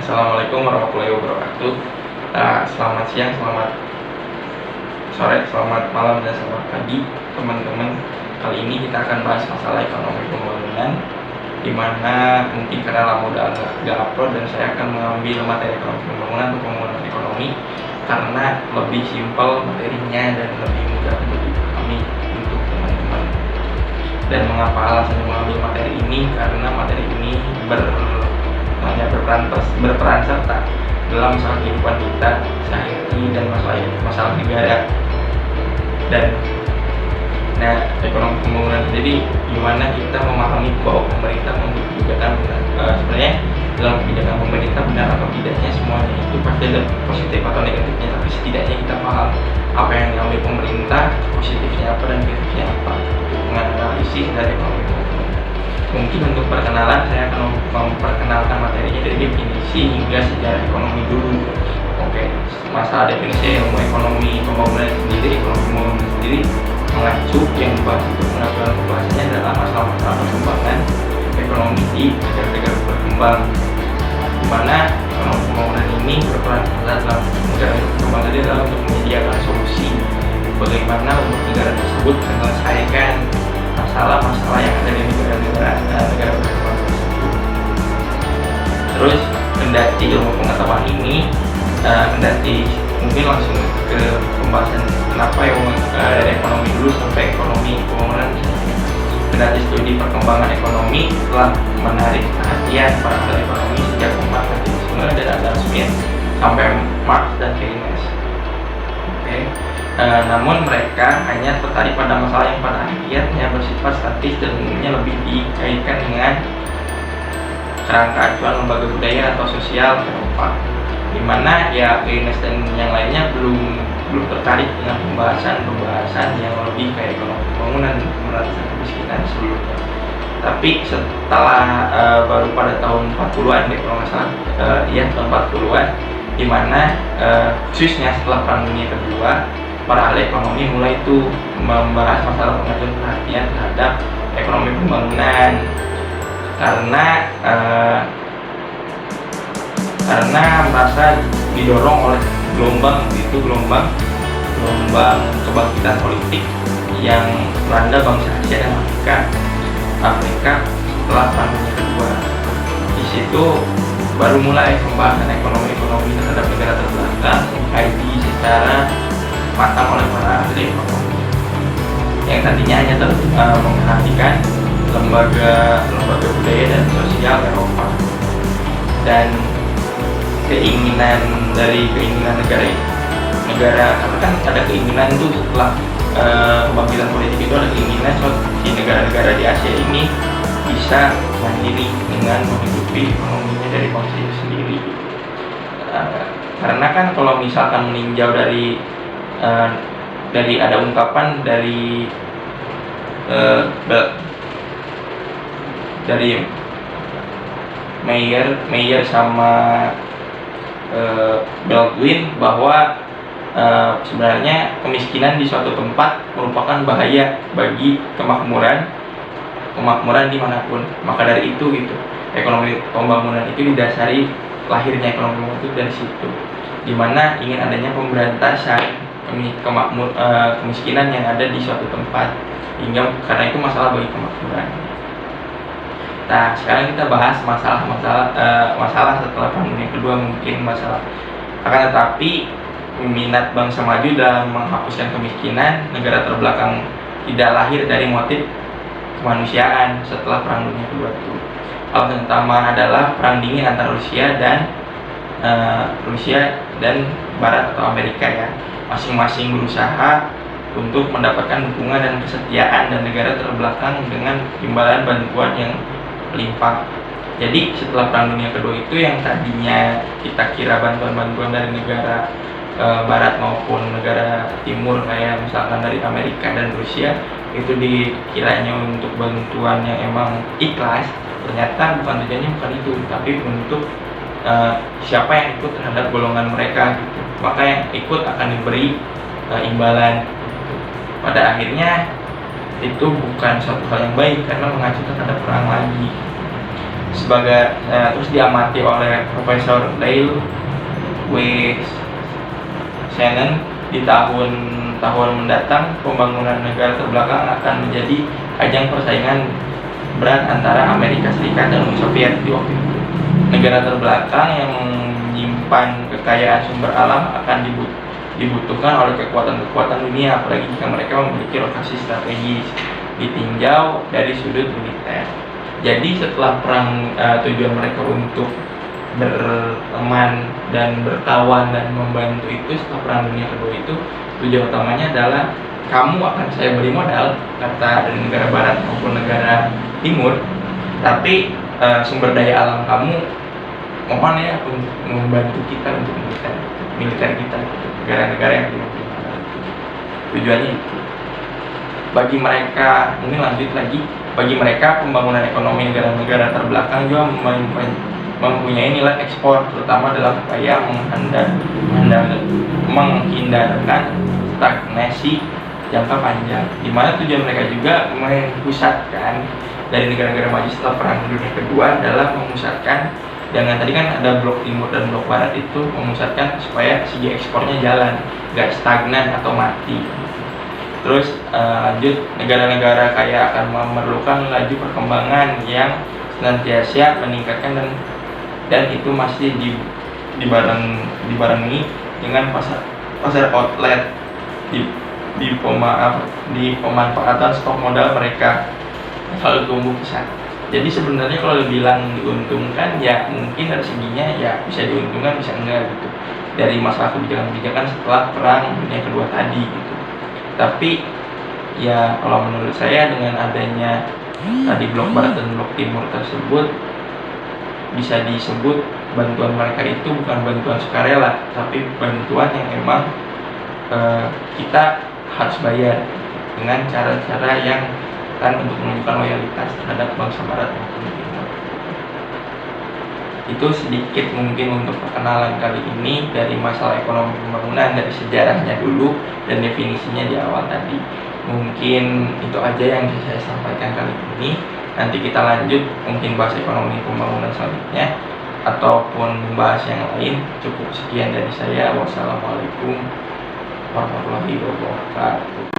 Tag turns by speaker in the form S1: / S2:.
S1: Assalamualaikum warahmatullahi wabarakatuh. Selamat siang, selamat sore, selamat malam, dan selamat pagi teman-teman. Kali ini kita akan bahas masalah ekonomi pembangunan, dimana mungkin karena lama udah nggak upload, dan saya akan mengambil materi ekonomi pembangunan atau pembangunan ekonomi karena lebih simpel materinya dan lebih mudah untuk dipahami untuk teman-teman. Dan mengapa alasannya mengambil materi ini? Karena materi ini berperan serta dalam masalah kehidupan kita sehari-hari dan masalah negara. Dan ekonomi pembangunan, jadi gimana kita memahami bahwa pemerintah membuat kebijakan sebenarnya dalam kebijakan pemerintah benar atau tidaknya, semuanya itu pasti ada positif atau negatifnya, tapi setidaknya kita paham apa yang diambil pemerintah, positifnya apa dan negatifnya apa, untuk menganalisis dari ekonomi pembangunan. Mungkin untuk perkenalan, saya akan memperkenalkan materinya dari definisi hingga sejarah ekonomi dulu. Oke, masalah definisi ilmu ekonomi pembangunan sendiri, ekonomi pembangunan sendiri mengacu yang dibahas untuk pengakuan pembahasannya adalah masalah-masalah perkembangan ekonomi di negara-negara berkembang, di mana ekonomi pembangunan ini berperan dalam negara berkembang tadi adalah untuk menyediakan solusi bagaimana untuk negara tersebut menyelesaikan masalah-masalah yang ada di negara berkembang tersebut. Terus kendati ilmu pengetahuan ini, mungkin langsung ke pembahasan kenapa yang dari ekonomi dulu sampai ekonomi pembangunan. Kendati studi perkembangan ekonomi telah menarik perhatian para ahli ekonomi sejak marxisme dan Adam Smith sampai Marx dan Keynes. Namun mereka hanya tertarik pada masalah yang pada akhirnya bersifat statis dan umumnya lebih dikaitkan dengan kerangka acuan lembaga budaya atau sosial Eropa, di mana Keynes dan yang lainnya belum tertarik dengan pembahasan yang lebih kayak ekonomi pembangunan dan pemberantasan kemiskinan sebelumnya. Tapi setelah baru pada tahun 40-an kalau nggak salah, tahun 40-an, di mana khususnya setelah Perang Dunia Kedua, para ahli ekonomi mulai itu membahas masalah pengajuan perhatian terhadap ekonomi pembangunan karena merasa didorong oleh gelombang kebangkitan politik yang melanda bangsa Asia dan Afrika setelah Perang Dunia Kedua. Di situ baru mulai pembahasan ekonomi terhadap negara terbelakang dikaji secara matang oleh para ahli ekonomi yang tadinya hanya memperhatikan lembaga budaya dan sosial Eropa, dan keinginan negara karena kan ada keinginan tuh setelah kebangkitan politik itu, ada keinginan si negara-negara di Asia ini bisa mandiri dengan menghidupi ekonominya dari bangsa itu sendiri. Karena kan kalau misalkan meninjau dari ada ungkapan dari Mayer sama Baldwin bahwa sebenarnya kemiskinan di suatu tempat merupakan bahaya bagi kemakmuran dimanapun. Maka dari itu ekonomi pembangunan itu didasari, lahirnya ekonomi pembangunan itu dari situ, dimana ingin adanya pemberantasan kemiskinan yang ada di suatu tempat, hingga karena itu masalah bagi kemakmuran. Nah, sekarang kita bahas masalah setelah Perang Dunia Kedua, mungkin masalah. Akan tetapi minat bangsa maju dalam menghapuskan kemiskinan negara terbelakang tidak lahir dari motif kemanusiaan setelah Perang Dunia Kedua itu. Alasan utama adalah perang dingin antara Rusia dan Barat atau Amerika ya. Masing-masing berusaha untuk mendapatkan dukungan dan kesetiaan dan negara terbelakang dengan imbalan bantuan yang melimpah. Jadi setelah Perang Dunia Kedua itu, yang tadinya kita kira bantuan-bantuan dari negara Barat maupun negara Timur kayak misalkan dari Amerika dan Rusia itu dikiranya untuk bantuan yang emang ikhlas, ternyata tujuannya bukan itu, tapi untuk siapa yang ikut terhadap golongan mereka gitu. Maka yang ikut akan diberi imbalan. Pada akhirnya itu bukan suatu hal yang baik karena mengacu terhadap perang lagi. terus diamati oleh Profesor Dale W. Shannon, di tahun mendatang pembangunan negara terbelakang akan menjadi ajang persaingan berat antara Amerika Serikat dan Uni Soviet di waktu itu. Negara terbelakang yang menyimpan kekayaan sumber alam akan dibutuhkan oleh kekuatan-kekuatan dunia, apalagi jika mereka memiliki lokasi strategis ditinjau dari sudut militer. Jadi setelah perang, tujuan mereka untuk berteman dan berkawan dan membantu itu setelah perang dunia kedua itu, tujuan utamanya adalah kamu akan saya beri modal, kata dari negara barat maupun negara timur, tapi sumber daya alam kamu mohon ya untuk membantu kita untuk militer kita, negara-negara yang dimiliki. Tujuannya itu. Bagi mereka, mungkin lanjut lagi, bagi mereka pembangunan ekonomi negara-negara terbelakang juga mempunyai nilai ekspor, terutama dalam upaya menghindarkan stagnasi jangka panjang, di mana tujuan mereka juga memusatkan dari negara-negara maju setelah perang dunia kedua adalah memusatkan, dengan tadi kan ada blok timur dan blok barat itu, memusatkan supaya segi ekspornya jalan, nggak stagnan atau mati. Terus lanjut, negara-negara kaya akan memerlukan laju perkembangan yang senantiasa meningkatkan dan itu masih dibarengi dengan pasar outlet di pemanfaatan stok modal mereka selalu tumbuh pesat. Jadi sebenarnya kalau dibilang diuntungkan, ya mungkin dari seginya ya bisa diuntungkan, bisa enggak gitu, dari masalah kebijakan-kebijakan setelah perang dunia kedua tadi gitu. Tapi ya kalau menurut saya dengan adanya tadi blok barat dan blok timur tersebut, bisa disebut bantuan mereka itu bukan bantuan sukarela, tapi bantuan yang emang kita harus bayar dengan cara-cara yang kan untuk menunjukkan loyalitas terhadap bangsa barat maupun timur. Itu sedikit mungkin untuk perkenalan kali ini dari masalah ekonomi pembangunan, dari sejarahnya dulu dan definisinya di awal tadi. Mungkin itu aja yang bisa saya sampaikan kali ini. Nanti kita lanjut mungkin bahas ekonomi pembangunan selanjutnya ataupun membahas yang lain. Cukup sekian dari saya. Wassalamualaikum warahmatullahi wabarakatuh.